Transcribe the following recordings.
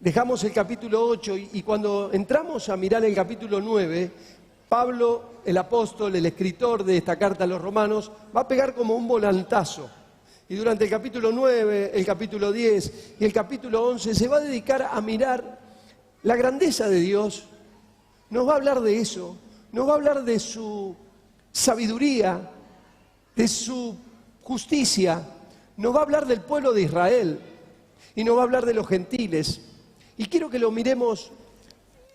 Dejamos el capítulo 8 y cuando entramos a mirar el capítulo 9, Pablo, el apóstol, el escritor de esta carta a los romanos, va a pegar como un volantazo. Y durante el capítulo 9, el capítulo 10 y el capítulo 11 se va a dedicar a mirar la grandeza de Dios. Nos va a hablar de eso, nos va a hablar de su sabiduría, de su justicia, nos va a hablar del pueblo de Israel y nos va a hablar de los gentiles. Y quiero que lo miremos,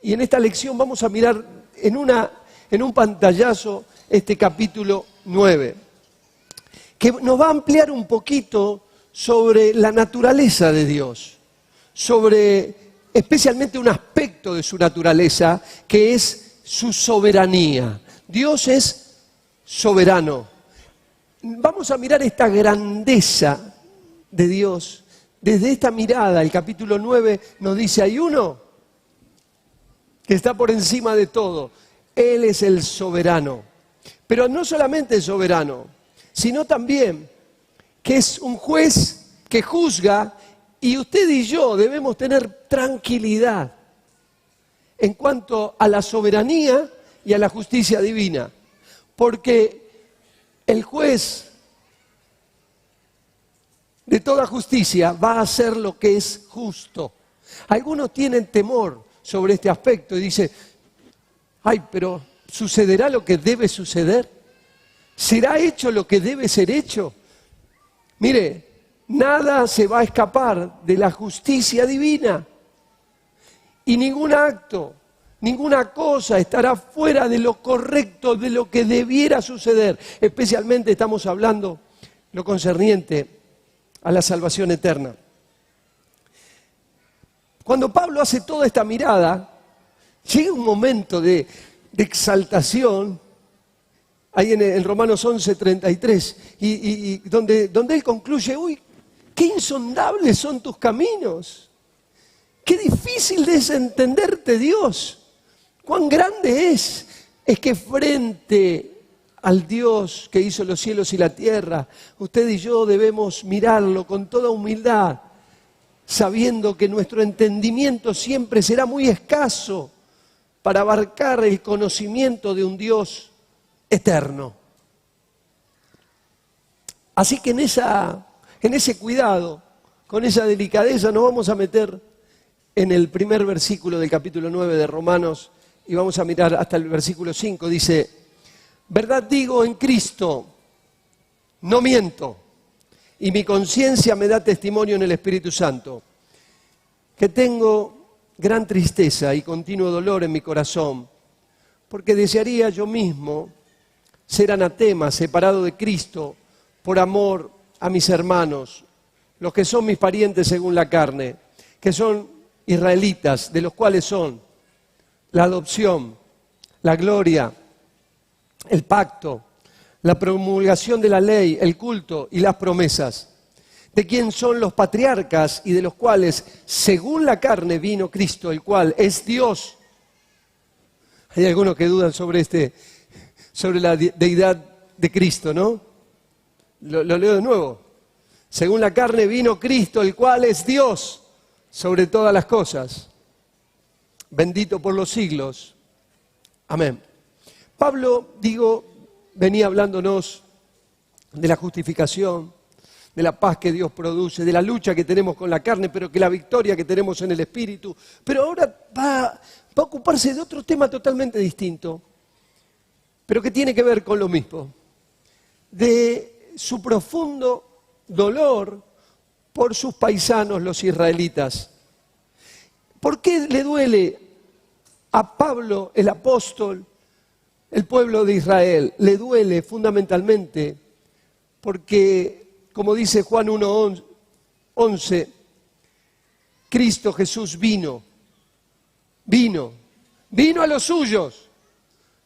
y en esta lección vamos a mirar en un pantallazo este capítulo 9, que nos va a ampliar un poquito sobre la naturaleza de Dios, sobre especialmente un aspecto de su naturaleza, que es su soberanía. Dios es soberano. Vamos a mirar esta grandeza de Dios. Desde esta mirada, el capítulo 9 nos dice, hay uno que está por encima de todo. Él es el soberano. Pero no solamente soberano, sino también que es un juez que juzga, y usted y yo debemos tener tranquilidad en cuanto a la soberanía y a la justicia divina. Porque el juez de toda justicia va a hacer lo que es justo. Algunos tienen temor sobre este aspecto y dicen, ay, pero ¿sucederá lo que debe suceder? ¿Será hecho lo que debe ser hecho? Mire, nada se va a escapar de la justicia divina. Y ningún acto, ninguna cosa estará fuera de lo correcto, de lo que debiera suceder. Especialmente estamos hablando lo concerniente a la salvación eterna. Cuando Pablo hace toda esta mirada, llega un momento de exaltación, ahí en Romanos 11:33, y donde él concluye, uy, qué insondables son tus caminos, qué difícil es entenderte, Dios, cuán grande es que frente al Dios que hizo los cielos y la tierra, usted y yo debemos mirarlo con toda humildad, sabiendo que nuestro entendimiento siempre será muy escaso para abarcar el conocimiento de un Dios eterno. Así que en ese cuidado, con esa delicadeza, nos vamos a meter en el primer versículo del capítulo 9 de Romanos y vamos a mirar hasta el versículo 5. Dice, verdad digo en Cristo, no miento, y mi conciencia me da testimonio en el Espíritu Santo, que tengo gran tristeza y continuo dolor en mi corazón, porque desearía yo mismo ser anatema, separado de Cristo, por amor a mis hermanos, los que son mis parientes según la carne, que son israelitas, de los cuales son la adopción, la gloria, el pacto, la promulgación de la ley, el culto y las promesas, de quien son los patriarcas y de los cuales, según la carne, vino Cristo, el cual es Dios. Hay algunos que dudan sobre la deidad de Cristo, ¿no? Lo leo de nuevo. Según la carne vino Cristo, el cual es Dios sobre todas las cosas. Bendito por los siglos. Amén. Pablo, venía hablándonos de la justificación, de la paz que Dios produce, de la lucha que tenemos con la carne, pero que la victoria que tenemos en el Espíritu. Pero ahora va a ocuparse de otro tema totalmente distinto, pero que tiene que ver con lo mismo, de su profundo dolor por sus paisanos, los israelitas. ¿Por qué le duele a Pablo, el apóstol, el pueblo de Israel? Le duele fundamentalmente porque, como dice Juan 1:11, Cristo Jesús vino a los suyos,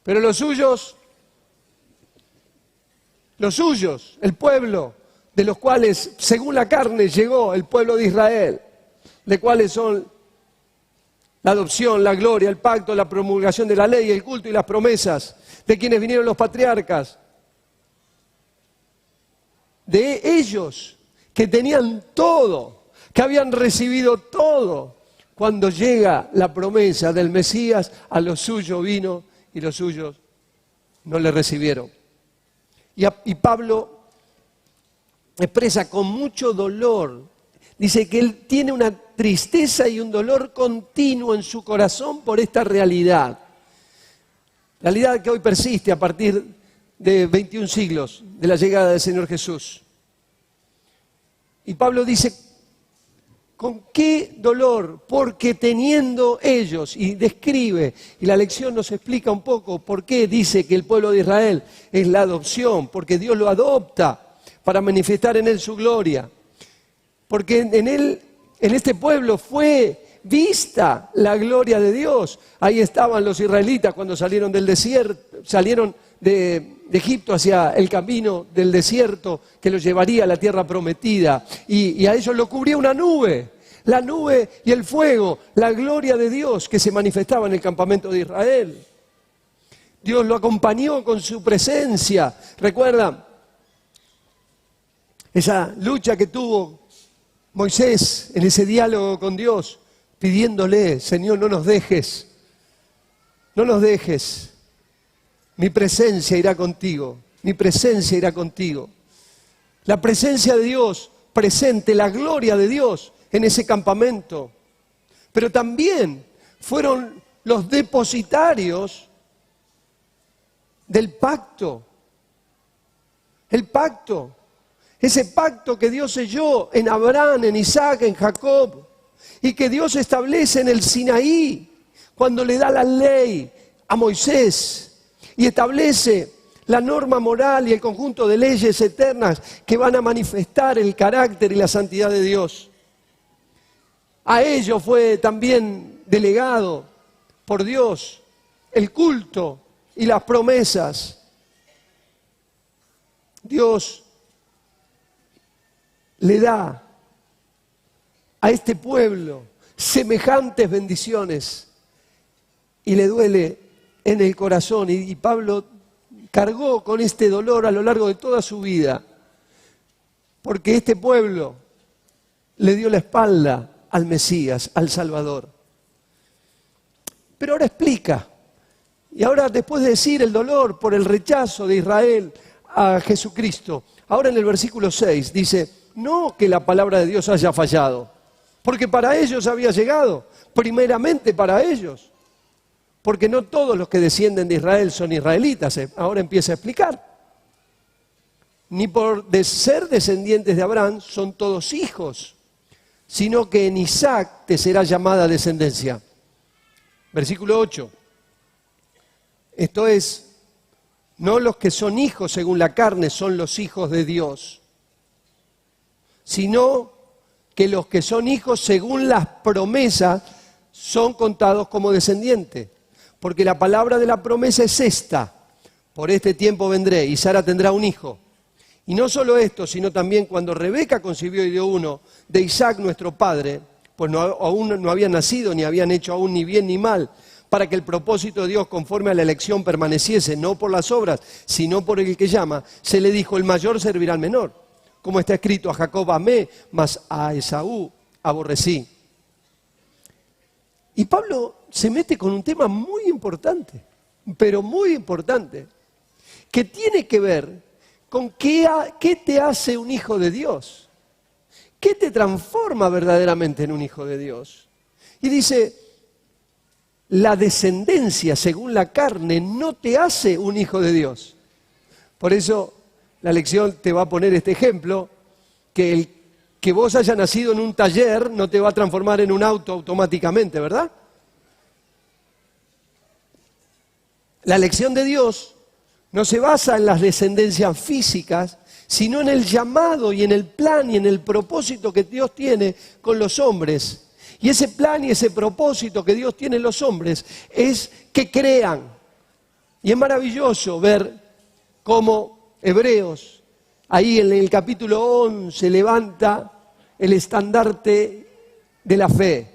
pero los suyos, el pueblo de los cuales, según la carne, llegó el pueblo de Israel, de cuáles son la adopción, la gloria, el pacto, la promulgación de la ley, el culto y las promesas, de quienes vinieron los patriarcas, de ellos que tenían todo, que habían recibido todo, cuando llega la promesa del Mesías, a los suyos vino y los suyos no le recibieron. Y Pablo expresa con mucho dolor, dice que él tiene una tristeza y un dolor continuo en su corazón por esta realidad. Realidad que hoy persiste a partir de 21 siglos de la llegada del Señor Jesús. Y Pablo dice, ¿con qué dolor? Porque teniendo ellos, y describe, y la lección nos explica un poco por qué dice que el pueblo de Israel es la adopción, porque Dios lo adopta para manifestar en él su gloria. Porque en él, en este pueblo fue vista la gloria de Dios. Ahí estaban los israelitas cuando salieron del desierto, salieron de Egipto hacia el camino del desierto que los llevaría a la tierra prometida. Y a ellos lo cubría una nube, la nube y el fuego, la gloria de Dios que se manifestaba en el campamento de Israel. Dios lo acompañó con su presencia. ¿Recuerdan esa lucha que tuvo Moisés en ese diálogo con Dios, pidiéndole, Señor, no nos dejes, mi presencia irá contigo, mi presencia irá contigo. La presencia de Dios presente, la gloria de Dios en ese campamento. Pero también fueron los depositarios del pacto, el pacto. Ese pacto que Dios selló en Abraham, en Isaac, en Jacob, y que Dios establece en el Sinaí, cuando le da la ley a Moisés, y establece la norma moral y el conjunto de leyes eternas que van a manifestar el carácter y la santidad de Dios. A ello fue también delegado por Dios el culto y las promesas. Dios le da a este pueblo semejantes bendiciones y le duele en el corazón. Y Pablo cargó con este dolor a lo largo de toda su vida, porque este pueblo le dio la espalda al Mesías, al Salvador. Pero ahora explica, y ahora después de decir el dolor por el rechazo de Israel a Jesucristo, ahora en el versículo 6 dice, no que la palabra de Dios haya fallado, porque para ellos había llegado, primeramente para ellos, porque no todos los que descienden de Israel son israelitas. Ahora empieza a explicar. Ni por ser descendientes de Abraham son todos hijos, sino que en Isaac te será llamada descendencia. Versículo 8. Esto es, no los que son hijos según la carne son los hijos de Dios, sino que los que son hijos según las promesas son contados como descendientes. Porque la palabra de la promesa es esta: por este tiempo vendré y Sara tendrá un hijo. Y no solo esto, sino también cuando Rebeca concibió y dio uno de Isaac nuestro padre, pues aún no habían nacido, ni habían hecho aún ni bien ni mal, para que el propósito de Dios conforme a la elección permaneciese, no por las obras, sino por el que llama, se le dijo, el mayor servirá al menor. Como está escrito, a Jacob amé, mas a Esaú aborrecí. Y Pablo se mete con un tema muy importante, pero muy importante, que tiene que ver con qué te hace un hijo de Dios, qué te transforma verdaderamente en un hijo de Dios. Y dice, la descendencia según la carne no te hace un hijo de Dios. Por eso la lección te va a poner este ejemplo, que vos hayas nacido en un taller no te va a transformar en un auto automáticamente, ¿verdad? La elección de Dios no se basa en las descendencias físicas, sino en el llamado y en el plan y en el propósito que Dios tiene con los hombres. Y ese plan y ese propósito que Dios tiene en los hombres es que crean. Y es maravilloso ver cómo Hebreos, ahí en el capítulo 11, levanta el estandarte de la fe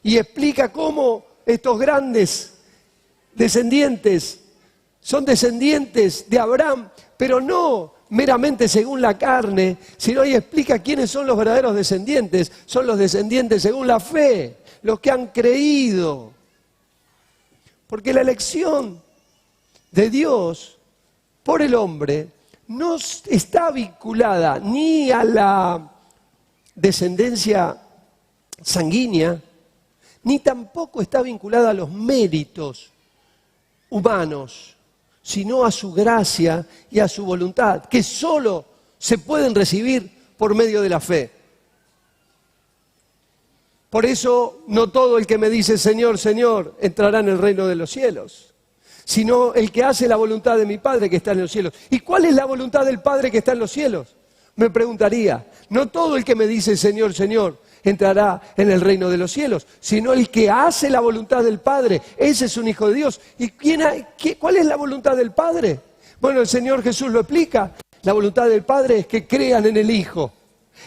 y explica cómo estos grandes descendientes son descendientes de Abraham, pero no meramente según la carne, sino ahí explica quiénes son los verdaderos descendientes. Son los descendientes según la fe, los que han creído. Porque la elección de Dios por el hombre no está vinculada ni a la descendencia sanguínea, ni tampoco está vinculada a los méritos humanos, sino a su gracia y a su voluntad, que solo se pueden recibir por medio de la fe. Por eso no todo el que me dice Señor, Señor, entrará en el reino de los cielos, sino el que hace la voluntad de mi Padre que está en los cielos. ¿Y cuál es la voluntad del Padre que está en los cielos? Me preguntaría, no todo el que me dice Señor, Señor, entrará en el reino de los cielos, sino el que hace la voluntad del Padre. Ese es un hijo de Dios. ¿Y cuál es la voluntad del Padre? Bueno, el Señor Jesús lo explica. La voluntad del Padre es que crean en el Hijo.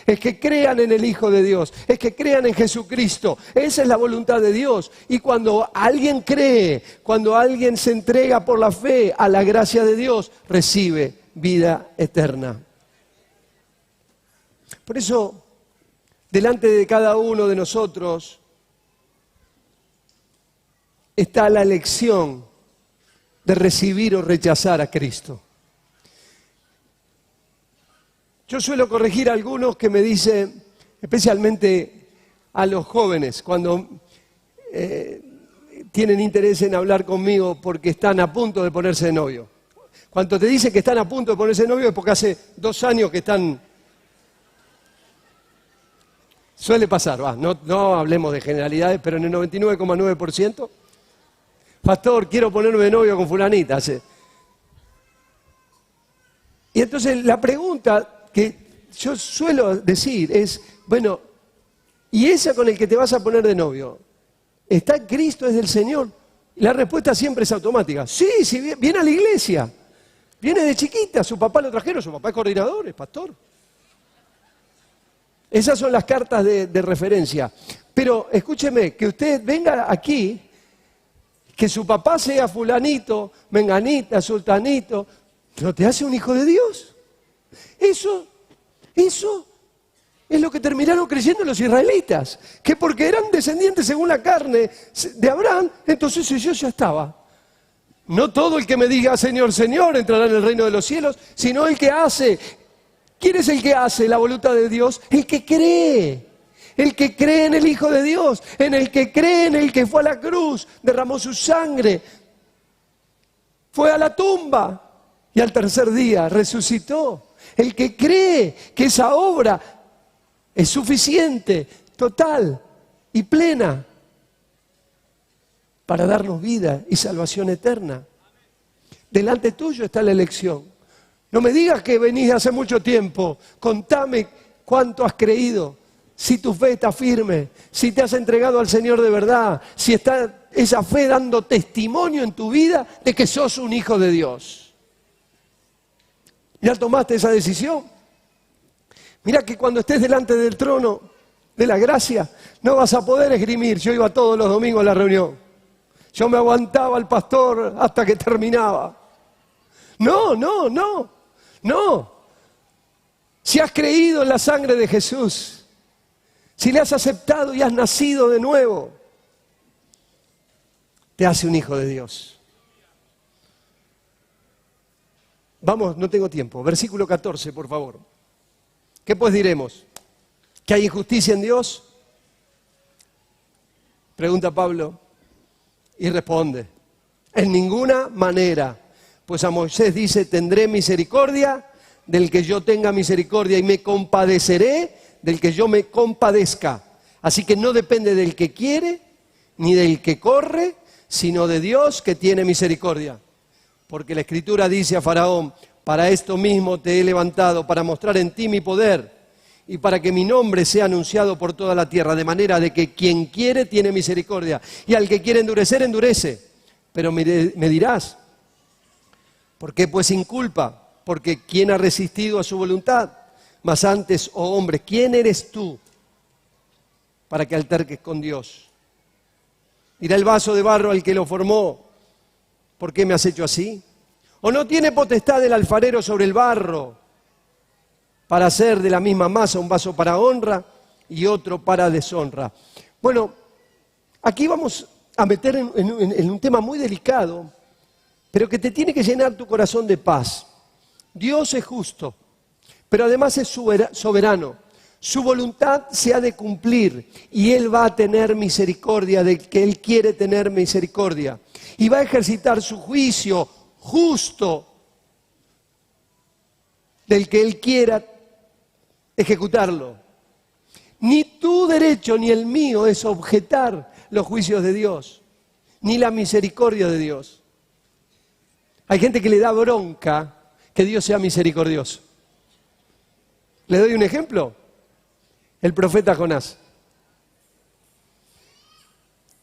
Es que crean en el Hijo de Dios, es que crean en Jesucristo. Esa es la voluntad de Dios. Y cuando alguien cree, cuando alguien se entrega por la fe a la gracia de Dios, recibe vida eterna. Por eso, delante de cada uno de nosotros está la elección de recibir o rechazar a Cristo. Yo suelo corregir a algunos que me dicen, especialmente a los jóvenes, cuando tienen interés en hablar conmigo porque están a punto de ponerse de novio. Cuando te dicen que están a punto de ponerse de novio es porque hace 2 años que están... Suele pasar, no hablemos de generalidades, pero en el 99,9%, pastor, quiero ponerme de novio con fulanita. Y entonces la pregunta que yo suelo decir es, bueno, ¿y esa con el que te vas a poner de novio? ¿Está en Cristo, es del Señor? La respuesta siempre es automática. Sí, viene a la iglesia, viene de chiquita, su papá lo trajeron, su papá es coordinador, es pastor. Esas son las cartas de referencia. Pero escúcheme, que usted venga aquí, que su papá sea fulanito, menganita, sultanito, ¿no te hace un hijo de Dios? Eso es lo que terminaron creyendo los israelitas, que porque eran descendientes según la carne de Abraham, entonces yo ya estaba. No todo el que me diga Señor, Señor entrará en el reino de los cielos, sino el que hace. ¿Quién es el que hace la voluntad de Dios? El que cree. El que cree en el Hijo de Dios, en el que cree en el que fue a la cruz, derramó su sangre, fue a la tumba y al tercer día resucitó. El que cree que esa obra es suficiente, total y plena para darnos vida y salvación eterna. Delante tuyo está la elección. No me digas que venís hace mucho tiempo. Contame cuánto has creído, si tu fe está firme, si te has entregado al Señor de verdad, si está esa fe dando testimonio en tu vida de que sos un hijo de Dios. ¿Ya tomaste esa decisión? Mira que cuando estés delante del trono de la gracia, no vas a poder esgrimir. Yo iba todos los domingos a la reunión. Yo me aguantaba al pastor hasta que terminaba. No. Si has creído en la sangre de Jesús, si le has aceptado y has nacido de nuevo, te hace un hijo de Dios. Vamos, no tengo tiempo. Versículo 14, por favor. ¿Qué pues diremos? ¿Que hay injusticia en Dios? Pregunta Pablo y responde: en ninguna manera. Pues a Moisés dice, tendré misericordia del que yo tenga misericordia y me compadeceré del que yo me compadezca. Así que no depende del que quiere ni del que corre, sino de Dios que tiene misericordia. Porque la Escritura dice a Faraón, para esto mismo te he levantado, para mostrar en ti mi poder y para que mi nombre sea anunciado por toda la tierra, de manera de que quien quiere tiene misericordia y al que quiere endurecer, endurece. Pero me dirás, ¿por qué pues inculpa? Porque ¿quién ha resistido a su voluntad? Mas antes, oh hombre, ¿quién eres tú para que alterques con Dios? Mira el vaso de barro al que lo formó. ¿Por qué me has hecho así? ¿O no tiene potestad el alfarero sobre el barro para hacer de la misma masa un vaso para honra y otro para deshonra? Bueno, Aquí vamos a meter en un tema muy delicado, pero que te tiene que llenar tu corazón de paz. Dios es justo, pero además es soberano. Su voluntad se ha de cumplir y Él va a tener misericordia del que Él quiere tener misericordia. Y va a ejercitar su juicio justo del que Él quiera ejecutarlo. Ni tu derecho ni el mío es objetar los juicios de Dios, ni la misericordia de Dios. Hay gente que le da bronca que Dios sea misericordioso. ¿Le doy un ejemplo? El profeta Jonás.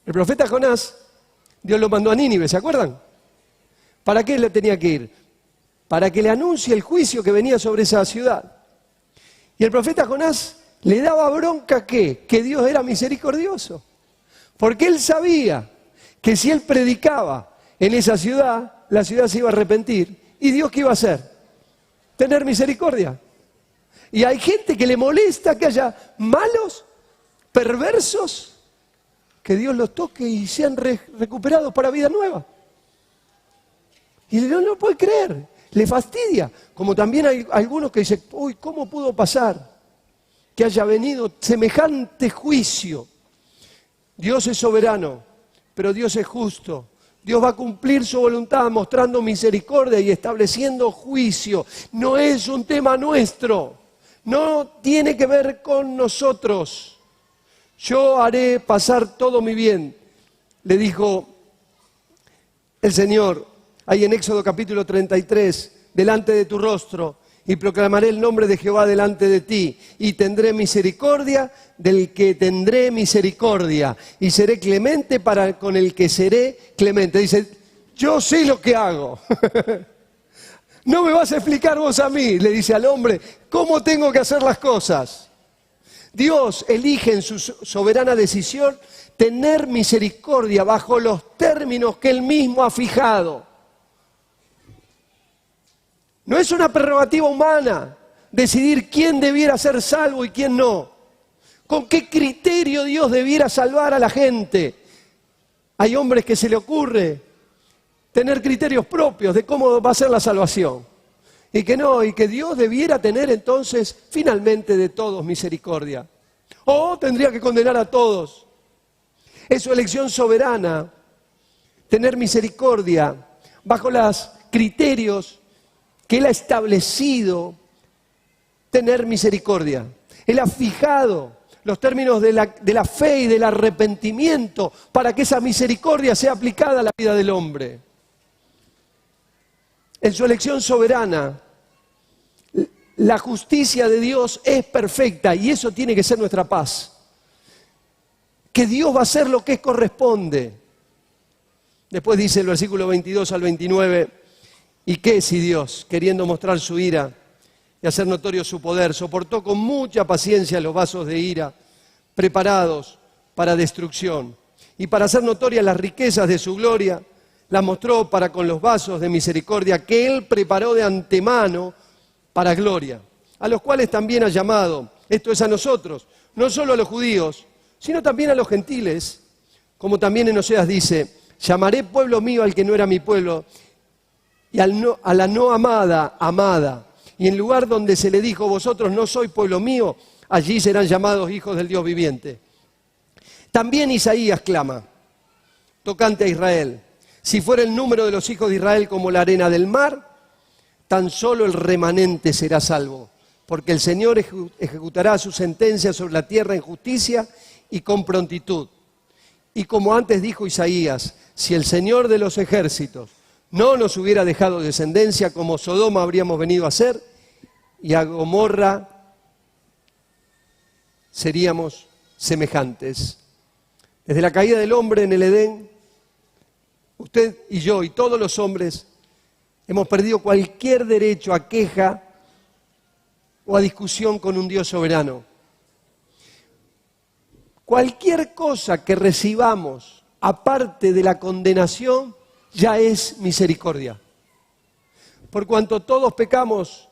El profeta Jonás, Dios lo mandó a Nínive, ¿se acuerdan? ¿Para qué le tenía que ir? Para que le anuncie el juicio que venía sobre esa ciudad. Y el profeta Jonás le daba bronca ¿qué? Que Dios era misericordioso. Porque él sabía que si él predicaba en esa ciudad, la ciudad se iba a arrepentir. ¿Y Dios qué iba a hacer? Tener misericordia. Y hay gente que le molesta que haya malos, perversos, que Dios los toque y sean recuperados para vida nueva. Y no lo puede creer, le fastidia. Como también hay algunos que dicen, uy, ¿cómo pudo pasar que haya venido semejante juicio? Dios es soberano, pero Dios es justo. Dios va a cumplir su voluntad mostrando misericordia y estableciendo juicio. No es un tema nuestro. No tiene que ver con nosotros. Yo haré pasar todo mi bien, le dijo el Señor, ahí en Éxodo capítulo 33, delante de tu rostro, y proclamaré el nombre de Jehová delante de ti, y tendré misericordia del que tendré misericordia, y seré clemente para con el que seré clemente. Dice, yo sé lo que hago. No me vas a explicar vos a mí, le dice al hombre, cómo tengo que hacer las cosas. Dios elige en su soberana decisión tener misericordia bajo los términos que Él mismo ha fijado. No es una prerrogativa humana decidir quién debiera ser salvo y quién no. ¿Con qué criterio Dios debiera salvar a la gente? Hay hombres que se le ocurre tener criterios propios de cómo va a ser la salvación. Y que no, y que Dios debiera tener entonces finalmente de todos misericordia. O tendría que condenar a todos. Es su elección soberana tener misericordia bajo los criterios que Él ha establecido, tener misericordia. Él ha fijado los términos de la fe y del arrepentimiento para que esa misericordia sea aplicada a la vida del hombre. En su elección soberana, la justicia de Dios es perfecta y eso tiene que ser nuestra paz. Que Dios va a hacer lo que corresponde. Después dice el versículo 22 al 29, ¿y qué si Dios, queriendo mostrar su ira y hacer notorio su poder, soportó con mucha paciencia los vasos de ira preparados para destrucción y para hacer notorias las riquezas de su gloria, la mostró para con los vasos de misericordia que Él preparó de antemano para gloria, a los cuales también ha llamado, esto es a nosotros, no solo a los judíos, sino también a los gentiles, como también en Oseas dice, llamaré pueblo mío al que no era mi pueblo, y a la no amada, amada, y en lugar donde se le dijo, vosotros no sois pueblo mío, allí serán llamados hijos del Dios viviente. También Isaías clama, tocante a Israel, si fuera el número de los hijos de Israel como la arena del mar, tan solo el remanente será salvo, porque el Señor ejecutará su sentencia sobre la tierra en justicia y con prontitud. Y como antes dijo Isaías, si el Señor de los ejércitos no nos hubiera dejado descendencia, como Sodoma habríamos venido a ser, y a Gomorra seríamos semejantes. Desde la caída del hombre en el Edén, usted y yo y todos los hombres hemos perdido cualquier derecho a queja o a discusión con un Dios soberano. Cualquier cosa que recibamos aparte de la condenación ya es misericordia. Por cuanto todos pecamos,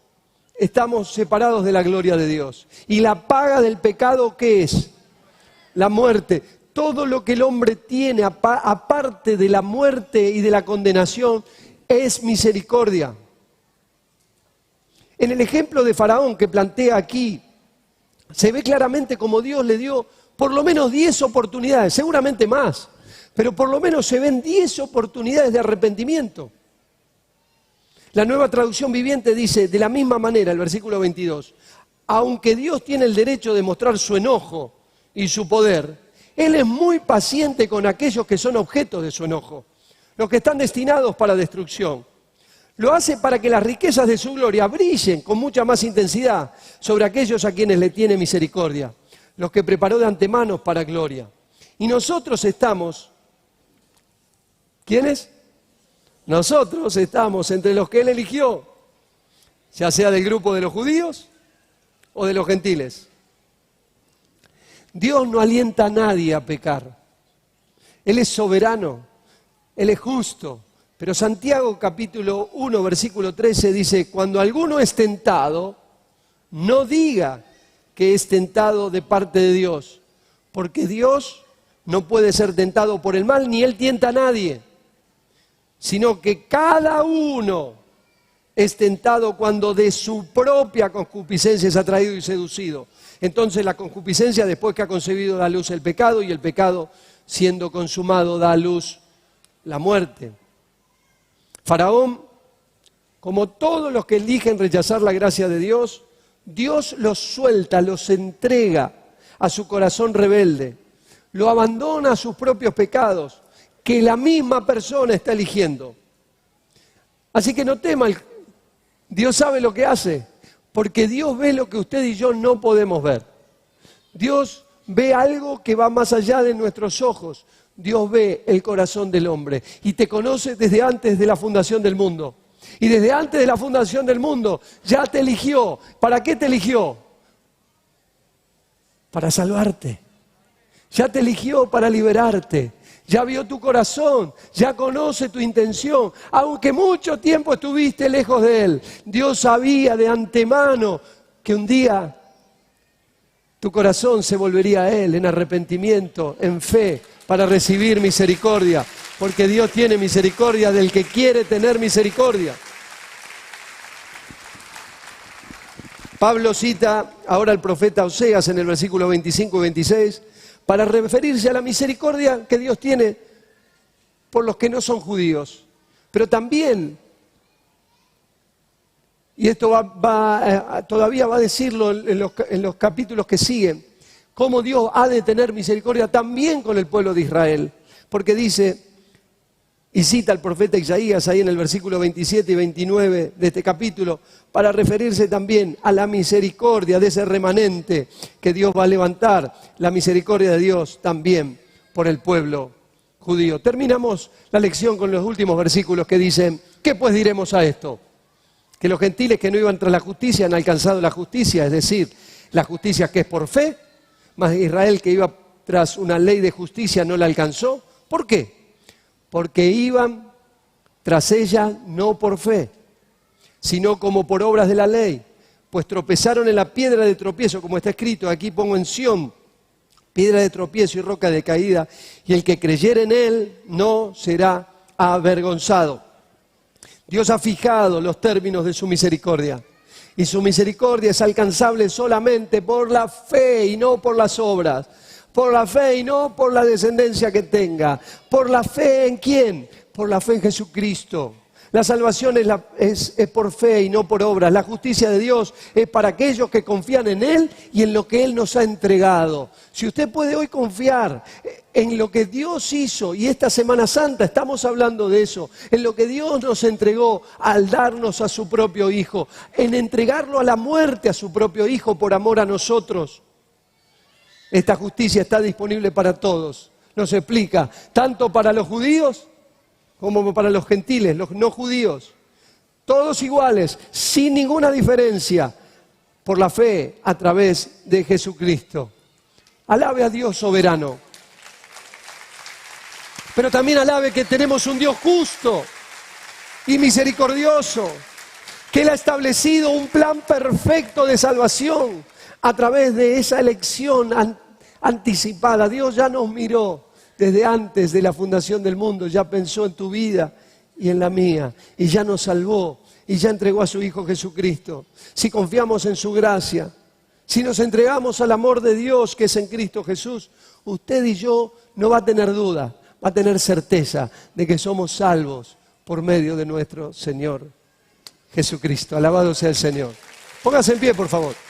estamos separados de la gloria de Dios. Y la paga del pecado, ¿qué es? La muerte. todo lo que el hombre tiene aparte de la muerte y de la condenación es misericordia. En el ejemplo de Faraón que plantea aquí, se ve claramente como Dios le dio por lo menos 10 oportunidades, seguramente más, pero por lo menos se ven 10 oportunidades de arrepentimiento. La Nueva Traducción Viviente dice, de la misma manera, el versículo 22, aunque Dios tiene el derecho de mostrar su enojo y su poder, Él es muy paciente con aquellos que son objetos de su enojo, los que están destinados para destrucción. Lo hace para que las riquezas de su gloria brillen con mucha más intensidad sobre aquellos a quienes le tiene misericordia, los que preparó de antemano para gloria. Y nosotros estamos, ¿quiénes? Nosotros estamos entre los que Él eligió, ya sea del grupo de los judíos o de los gentiles. Dios no alienta a nadie a pecar. Él es soberano, Él es justo. Pero Santiago capítulo 1, versículo 13 dice, cuando alguno es tentado, no diga que es tentado de parte de Dios, porque Dios no puede ser tentado por el mal, ni Él tienta a nadie, sino que cada uno es tentado cuando de su propia concupiscencia es atraído y seducido. Entonces la concupiscencia, después que ha concebido, da a luz el pecado, y el pecado, siendo consumado, da a luz la muerte. Faraón, como todos los que eligen rechazar la gracia de Dios, Dios los suelta, los entrega a su corazón rebelde, lo abandona a sus propios pecados, que la misma persona está eligiendo. Así que no tema, Dios sabe lo que hace, porque Dios ve lo que usted y yo no podemos ver. Dios ve algo que va más allá de nuestros ojos. Dios ve el corazón del hombre y te conoce desde antes de la fundación del mundo. Y desde antes de la fundación del mundo ya te eligió. ¿Para qué te eligió? Para salvarte. Ya te eligió para liberarte. Ya vio tu corazón, ya conoce tu intención. Aunque mucho tiempo estuviste lejos de Él, Dios sabía de antemano que un día tu corazón se volvería a Él en arrepentimiento, en fe, para recibir misericordia, porque Dios tiene misericordia del que quiere tener misericordia. Pablo cita ahora al profeta Oseas en el versículo 25 y 26 para referirse a la misericordia que Dios tiene por los que no son judíos, pero también, y esto todavía va a decirlo en los capítulos que siguen, cómo Dios ha de tener misericordia también con el pueblo de Israel. Porque dice, y cita al profeta Isaías ahí en el versículo 27 y 29 de este capítulo, para referirse también a la misericordia de ese remanente que Dios va a levantar, la misericordia de Dios también por el pueblo judío. Terminamos la lección con los últimos versículos que dicen, ¿qué pues diremos a esto? Que los gentiles que no iban tras la justicia han alcanzado la justicia, es decir, la justicia que es por fe, mas Israel que iba tras una ley de justicia no la alcanzó. ¿Por qué? Porque iban tras ella no por fe, sino como por obras de la ley, pues tropezaron en la piedra de tropiezo, como está escrito, aquí pongo en Sión, piedra de tropiezo y roca de caída, y el que creyere en Él no será avergonzado. Dios ha fijado los términos de su misericordia. Y su misericordia es alcanzable solamente por la fe y no por las obras. Por la fe y no por la descendencia que tenga. ¿Por la fe en quién? Por la fe en Jesucristo. La salvación es por fe y no por obras. La justicia de Dios es para aquellos que confían en Él y en lo que Él nos ha entregado. Si usted puede hoy confiar en lo que Dios hizo, y esta Semana Santa estamos hablando de eso, en lo que Dios nos entregó al darnos a su propio Hijo, en entregarlo a la muerte a su propio Hijo por amor a nosotros. Esta justicia está disponible para todos. Nos explica, tanto para los judíos como para los gentiles, los no judíos. Todos iguales, sin ninguna diferencia, por la fe a través de Jesucristo. Alabe a Dios soberano. Pero también alabe que tenemos un Dios justo y misericordioso, que Él ha establecido un plan perfecto de salvación a través de esa elección anticipada. Dios ya nos miró desde antes de la fundación del mundo, ya pensó en tu vida y en la mía, y ya nos salvó, y ya entregó a su Hijo Jesucristo. Si confiamos en su gracia, si nos entregamos al amor de Dios que es en Cristo Jesús, usted y yo no va a tener duda, va a tener certeza de que somos salvos por medio de nuestro Señor Jesucristo. Alabado sea el Señor. Póngase en pie, por favor.